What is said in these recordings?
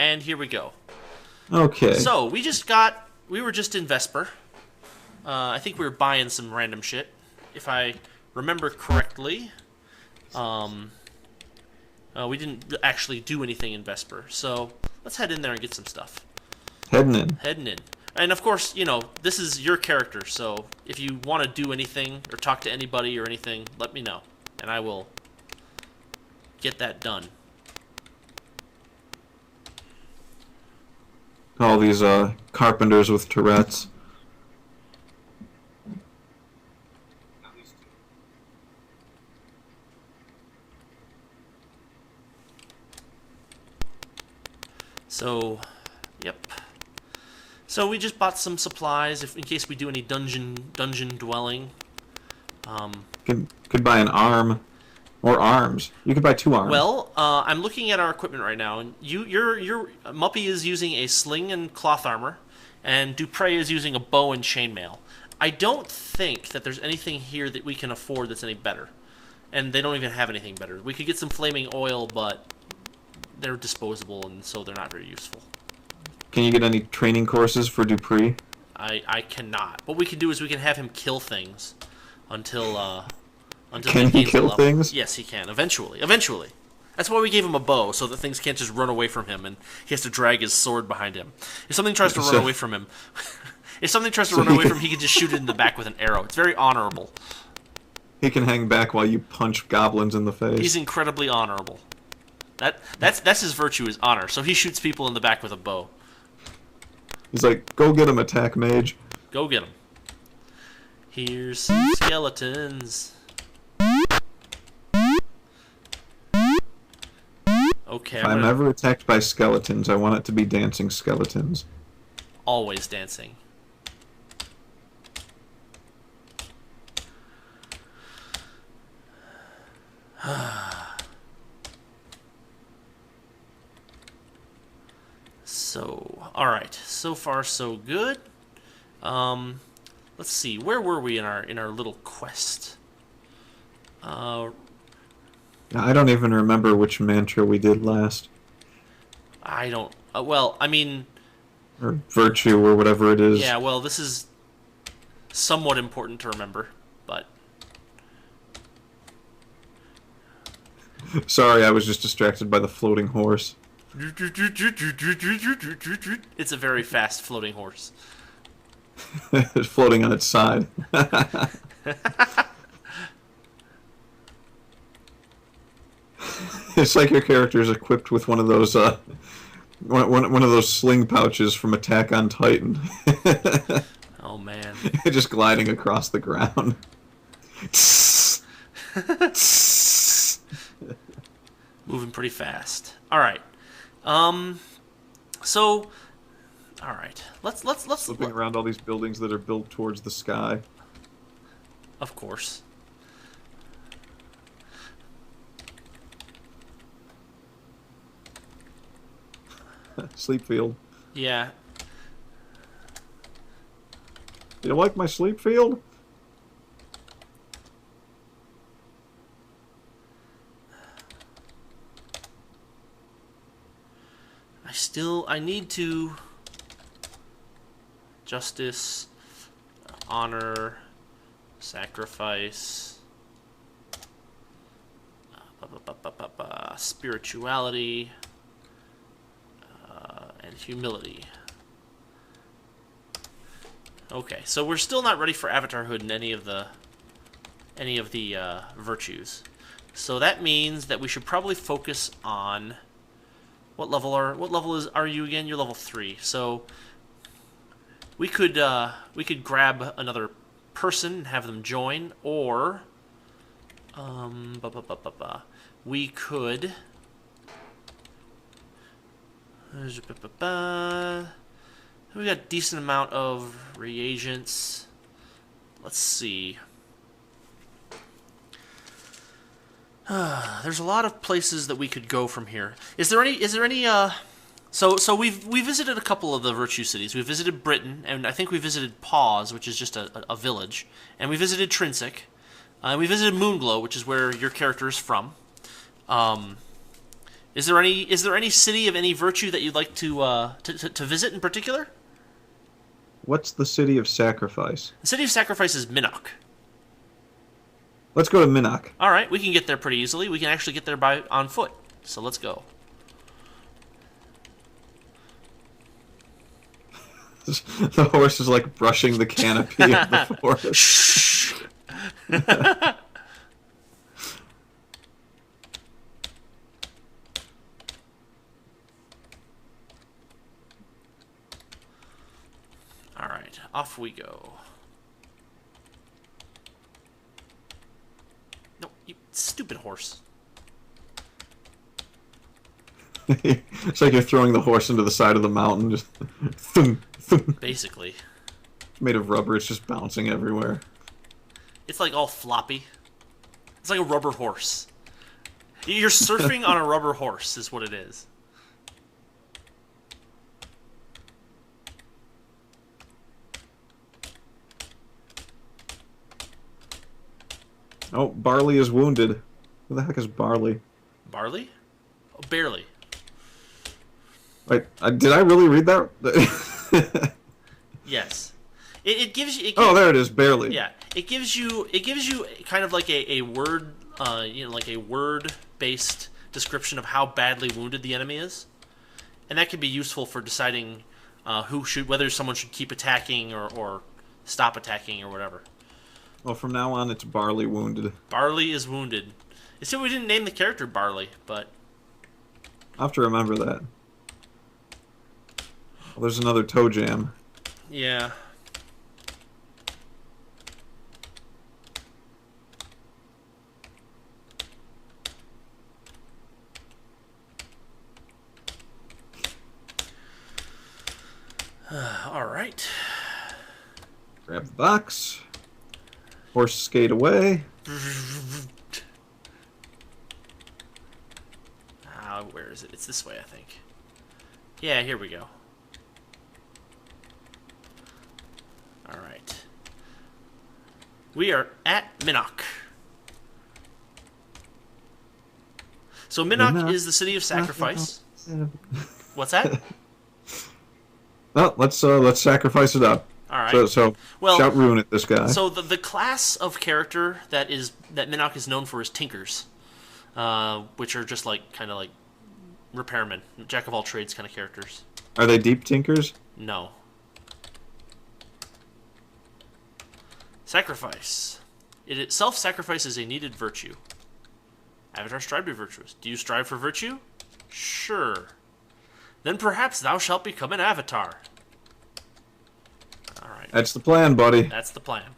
And here we go. Okay. So, we were just in Vesper. I think we were buying some random shit. If I remember correctly, we didn't actually do anything in Vesper. So, let's head in there and get some stuff. Heading in. Heading in. And of course, this is your character, so if you want to do anything or talk to anybody or anything, let me know. And I will get that done. All these carpenters with Tourette's. So, yep. So we just bought some supplies in case we do any dungeon dwelling. Could buy an arm. Or arms. You could buy 2 arms. Well, I'm looking at our equipment right now, and your Muppy is using a sling and cloth armor, and Dupre is using a bow and chainmail. I don't think that there's anything here that we can afford that's any better, and they don't even have anything better. We could get some flaming oil, but they're disposable, and so they're not very useful. Can you get any training courses for Dupree? I cannot. What we can do is we can have him kill things until Can he kill things? Yes, he can. Eventually. That's why we gave him a bow, so that things can't just run away from him, and he has to drag his sword behind him. If something tries to run away from him, he can just shoot it in the back with an arrow. It's very honorable. He can hang back while you punch goblins in the face. He's incredibly honorable. That's his virtue, is honor. So he shoots people in the back with a bow. He's like, go get him, attack mage. Go get him. Here's some skeletons. Okay, If I'm ever attacked by skeletons, I want it to be dancing skeletons. Always dancing. So, alright. So far, so good. Let's see. Where were we in our little quest? I don't even remember which mantra we did last. I don't... well, I mean... Or virtue, or whatever it is. Yeah, well, this is somewhat important to remember, but... Sorry, I was just distracted by the floating horse. It's a very fast floating horse. It's floating on its side. It's like your character is equipped with one of those one of those sling pouches from Attack on Titan. Oh man. Just gliding across the ground. Moving pretty fast. Alright. So alright. Let's Looking around all these buildings that are built towards the sky. Of course. Sleep field. Yeah. You like my sleep field? I need to... Justice, honor, sacrifice, spirituality, and humility. Okay, so we're still not ready for avatarhood in any of the virtues. So that means that we should probably focus on what level are you again? You're level 3. So we could grab another person and have them join, or we could we got a decent amount of reagents. Let's see. There's a lot of places that we could go from here. Is there any so we visited a couple of the virtue cities. We visited Britain, and I think we visited Pause, which is just a village, and we visited Trinsic. We visited Moonglow, which is where your character is from. Is there any city of any virtue that you'd like to visit in particular? What's the city of sacrifice? The city of sacrifice is Minnock. Let's go to Minnock. All right, we can get there pretty easily. We can actually get there by on foot. So let's go. The horse is like brushing the canopy of the forest. Shh. All right, off we go. No, you stupid horse. It's like you're throwing the horse into the side of the mountain, just thunk, thunk. Basically, Made of rubber. It's just bouncing everywhere. it's like all floppy. It's like a rubber horse. You're surfing on a rubber horse, is what it is. Oh, Barley is wounded. Who the heck is Barley? Barley? Oh, barely. Wait, did I really read that? Yes. It gives you. Oh, there it is. Barely. Yeah, it gives you kind of like a word, like a word based description of how badly wounded the enemy is, and that can be useful for deciding whether someone should keep attacking or stop attacking or whatever. Well, from now on, it's Barley wounded. Barley is wounded. It's still we didn't name the character Barley, but I'll have to remember that. Well, there's another toe jam. yeah. All right. Grab the box. Horse skate away. Where is it? It's this way, I think. Yeah, here we go. All right. We are at Minnock. So Minnock is the city of sacrifice. What's that? Well, let's sacrifice it up. All right. So Well, shout ruin it, this guy. So the class of character that Minnock is known for is Tinkers, which are just like kind of like repairmen, jack of all trades kind of characters. Are they deep tinkers? No. Sacrifice. Self-sacrifice is a needed virtue. Avatars strive to be virtuous. Do you strive for virtue? Sure. Then perhaps thou shalt become an avatar. Alright. That's the plan, buddy. That's the plan.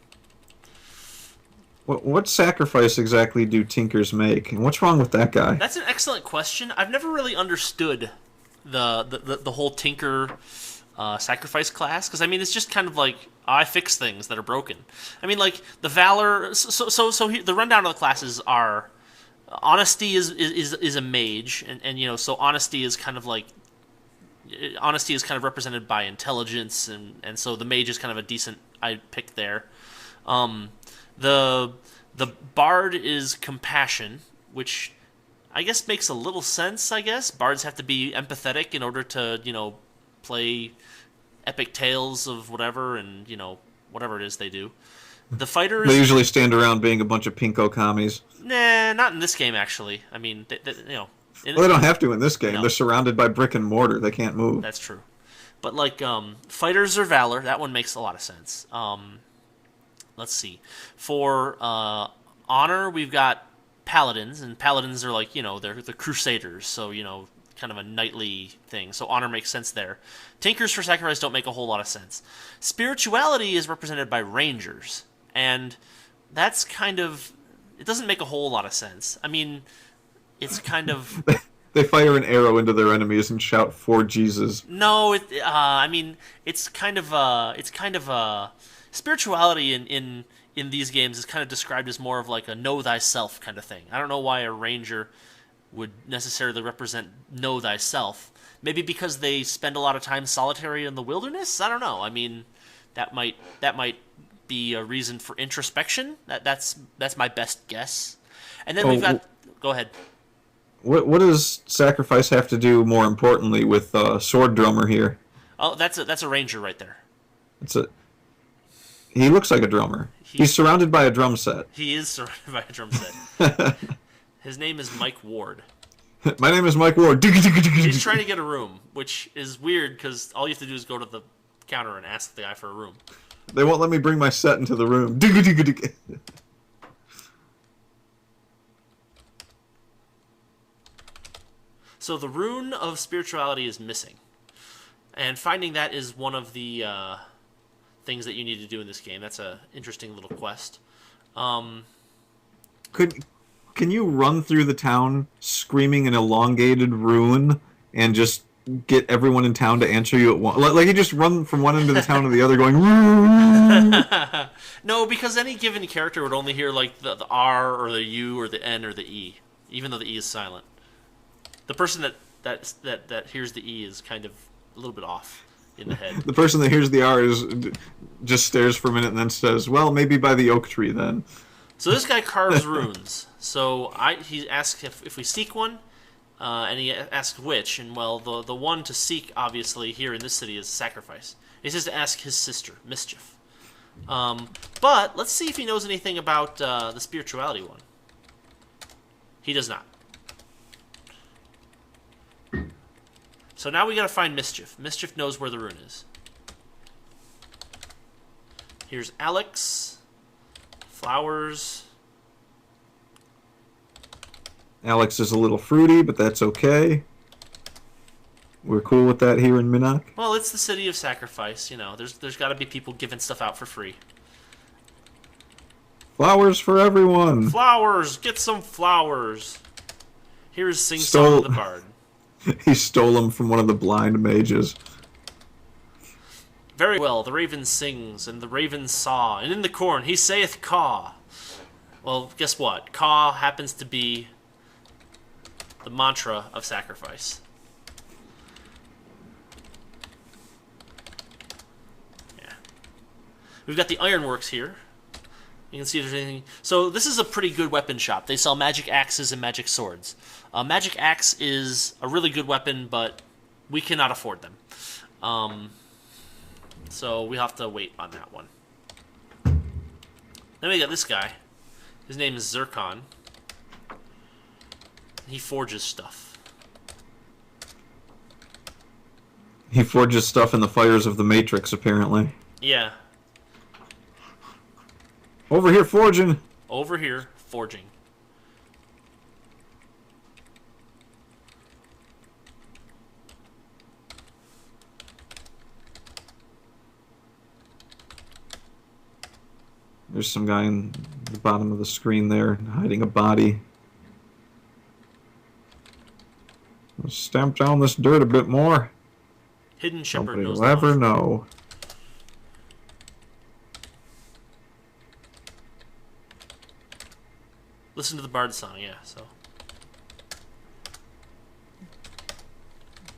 What sacrifice exactly do tinkers make? And what's wrong with that guy? That's an excellent question. I've never really understood the whole tinker sacrifice class, because I mean it's just kind of like I fix things that are broken. I mean like the valor. So here, the rundown of the classes are honesty is a mage, and you know so honesty is kind of represented by intelligence, and so the mage is kind of a decent pick there. The bard is compassion, which I guess makes a little sense. I guess bards have to be empathetic in order to play epic tales of whatever, and whatever it is they do. The fighters, They usually stand around being a bunch of pinko commies. nah, not in this game actually. I mean, Well, they don't have to in this game. No. They're surrounded by brick and mortar. They can't move. That's true. But like fighters are valor. That one makes a lot of sense. Let's see. For honor, we've got paladins, and paladins are like they're the crusaders. So kind of a knightly thing. So honor makes sense there. Tinkers for sacrifice don't make a whole lot of sense. Spirituality is represented by rangers, and that's kind of it doesn't make a whole lot of sense. I mean, it's kind of. They fire an arrow into their enemies and shout "For Jesus." No, I mean, it's kind of spirituality in these games is kind of described as more of like a know thyself kind of thing. I don't know why a ranger would necessarily represent know thyself. Maybe because they spend a lot of time solitary in the wilderness. I don't know. I mean, that might be a reason for introspection. That's my best guess. And then we've got. Go ahead. what does sacrifice have to do more importantly with sword drummer here? Oh, that's a ranger right there. It's a he looks like a drummer. He's surrounded by a drum set. He is surrounded by a drum set. His name is Mike Ward. My name is Mike Ward. He's trying to get a room, which is weird because all you have to do is go to the counter and ask the guy for a room. They won't let me bring my set into the room. So the rune of spirituality is missing. And finding that is one of the things that you need to do in this game. That's an interesting little quest. Can you run through the town screaming an elongated rune and just get everyone in town to answer you at once? Like you just run from one end of the town to the other going rune? No, because any given character would only hear like the R or the U or the N or the E, even though the E is silent. The person that hears the E is kind of a little bit off in the head. The person that hears the R just stares for a minute and then says, "Well, maybe by the oak tree then." So this guy carves runes. So he asks if we seek one, and he asks which. And well, the one to seek obviously here in this city is sacrifice. He says to ask his sister, Mischief. But let's see if he knows anything about the spirituality one. He does not. So now we gotta find Mischief. Mischief knows where the rune is. Here's Alex. Flowers. Alex is a little fruity, but that's okay. We're cool with that here in Minnock. Well, it's the city of sacrifice, you know. There's got to be people giving stuff out for free. Flowers for everyone. Flowers, get some flowers. Here's Sing Song of the Bard. He stole them from one of the blind mages. Very well, the raven sings, and the raven saw, and in the corn he saith caw. Well, guess what? Caw happens to be the mantra of sacrifice. Yeah. We've got the ironworks here. You can see if there's anything. So this is a pretty good weapon shop. They sell magic axes and magic swords. Magic axe is a really good weapon, but we cannot afford them. So we have to wait on that one. Then we got this guy. His name is Zircon. He forges stuff. He forges stuff in the fires of the Matrix, apparently. Yeah. Over here forging. Over here, forging. There's some guy in the bottom of the screen there, hiding a body. Let's stamp down this dirt a bit more. Hidden Shepherd Nobody knows will ever know. Listen to the bard song, yeah, so.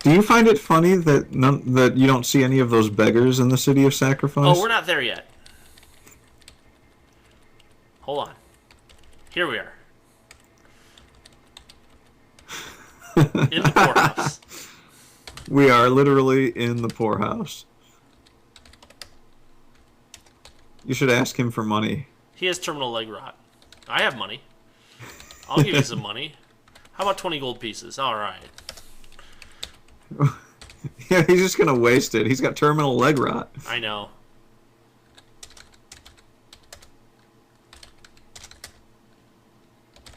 Do you find it funny that that you don't see any of those beggars in the City of Sacrifice? Oh, we're not there yet. Hold on. Here we are. In the poorhouse. We are literally in the poorhouse. You should ask him for money. He has terminal leg rot. I have money. I'll give you some money. How about 20 gold pieces? All right. Yeah, he's just gonna waste it. He's got terminal leg rot. I know.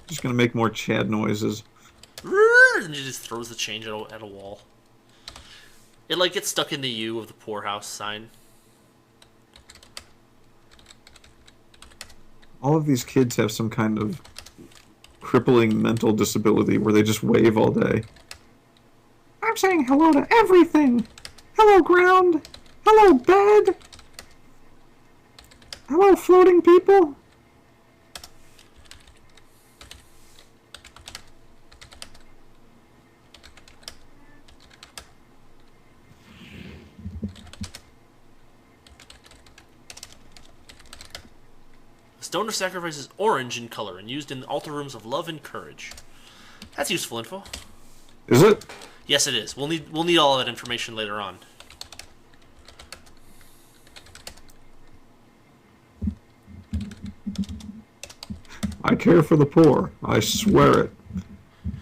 Just gonna make more Chad noises. And he just throws the change at a wall. It like gets stuck in the U of the poorhouse sign. All of these kids have some kind of crippling mental disability where they just wave all day. I'm saying hello to everything. Hello, ground. Hello, bed. Hello, floating people. The Stone of Sacrifice is orange in color and used in the altar rooms of love and courage. That's useful info. Is it? Yes, it is. We'll need all of that information later on. I care for the poor. I swear it.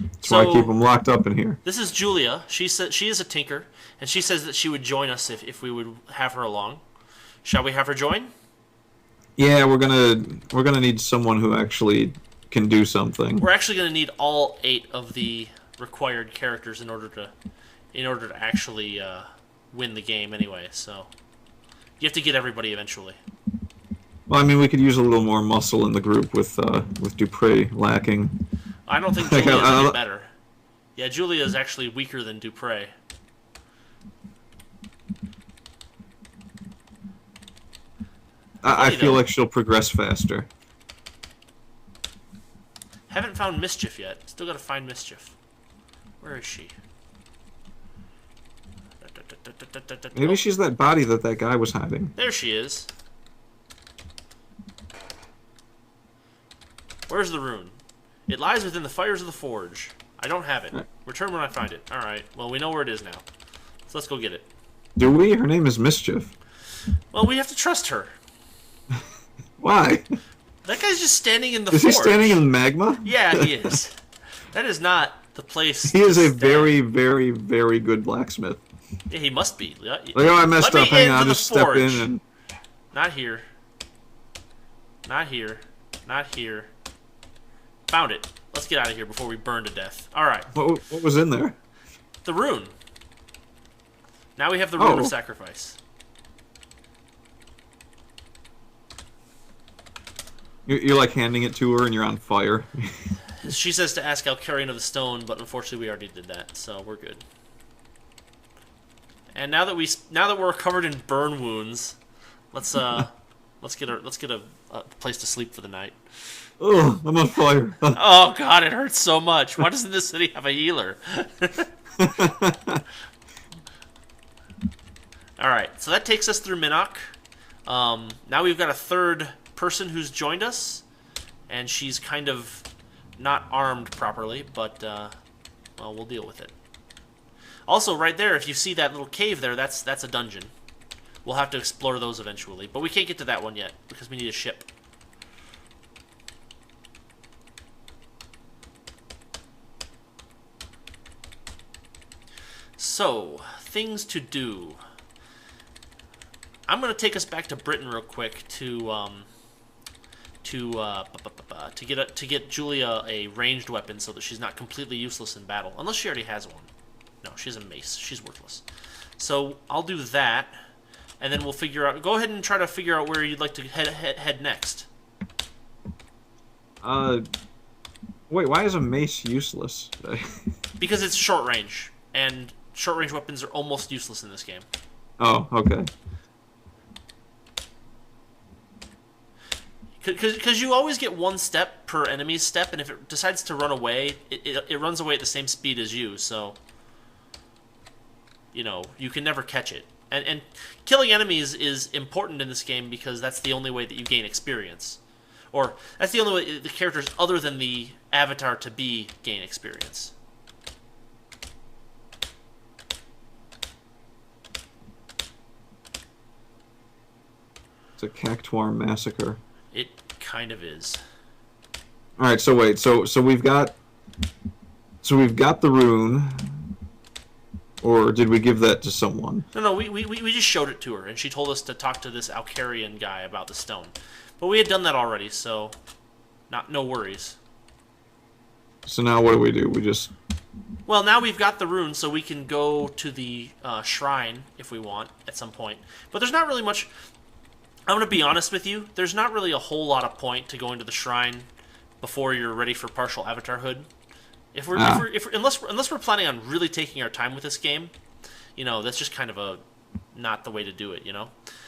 That's why I keep them locked up in here. This is Julia. She is a tinker, and she says that she would join us if we would have her along. Shall we have her join? Yeah, we're gonna need someone who actually can do something. We're actually gonna need all 8 of the required characters in order to actually win the game anyway. So you have to get everybody eventually. Well, I mean, we could use a little more muscle in the group with Dupre lacking. I don't think Julia's any better. Yeah, Julia is actually weaker than Dupre. I feel like she'll progress faster. Haven't found Mischief yet. Still gotta find Mischief. Where is she? Maybe she's that body that guy was hiding. There she is. Where's the rune? It lies within the fires of the forge. I don't have it. Return when I find it. Alright, well, we know where it is now. So let's go get it. Do we? Her name is Mischief. Well, we have to trust her. Why? That guy's just standing in the forge. Is he standing in magma? Yeah, he is. That is not the place. He is a very, very, very good blacksmith. Yeah, he must be. Like, oh, I messed up. Hang on, I'll just step in and... Not here. Not here. Not here. Found it. Let's get out of here before we burn to death. Alright. What was in there? The rune. Now we have the rune of sacrifice. You're like handing it to her and you're on fire. She says to ask Alcarian of the Stone, but unfortunately we already did that, so we're good. And now that we're covered in burn wounds, let's get a place to sleep for the night. Oh, I'm on fire. Oh god, it hurts so much. Why doesn't this city have a healer? Alright, so that takes us through Minnock. Now we've got a third person who's joined us, and she's kind of not armed properly, but well, we'll deal with it. Also, right there, if you see that little cave there, that's a dungeon. We'll have to explore those eventually, but we can't get to that one yet because we need a ship. So, things to do. I'm going to take us back to Britain real quick to get Julia a ranged weapon so that she's not completely useless in battle, unless she already has one. No, she has a mace. She's worthless. So I'll do that, and then we'll figure out. Go ahead and try to figure out where you'd like to head next. Wait, why is a mace useless? Because it's short range, and short range weapons are almost useless in this game. Oh, okay. Because you always get one step per enemy's step, and if it decides to run away, it runs away at the same speed as you, so... You know, you can never catch it. And killing enemies is important in this game because that's the only way that you gain experience. Or, that's the only way the characters other than the avatar to be gain experience. It's a Cactuar massacre. It kind of is. Alright, so wait, so we've got the rune, or did we give that to someone? No, we just showed it to her, and she told us to talk to this Alcarian guy about the stone. But we had done that already, so no worries. So now what do? We just... Well, now we've got the rune, so we can go to the shrine if we want at some point. But there's not really much... I'm going to be honest with you. There's not really a whole lot of point to going to the shrine before you're ready for partial avatarhood. Unless we're planning on really taking our time with this game, you know, that's just kind of not the way to do it, you know?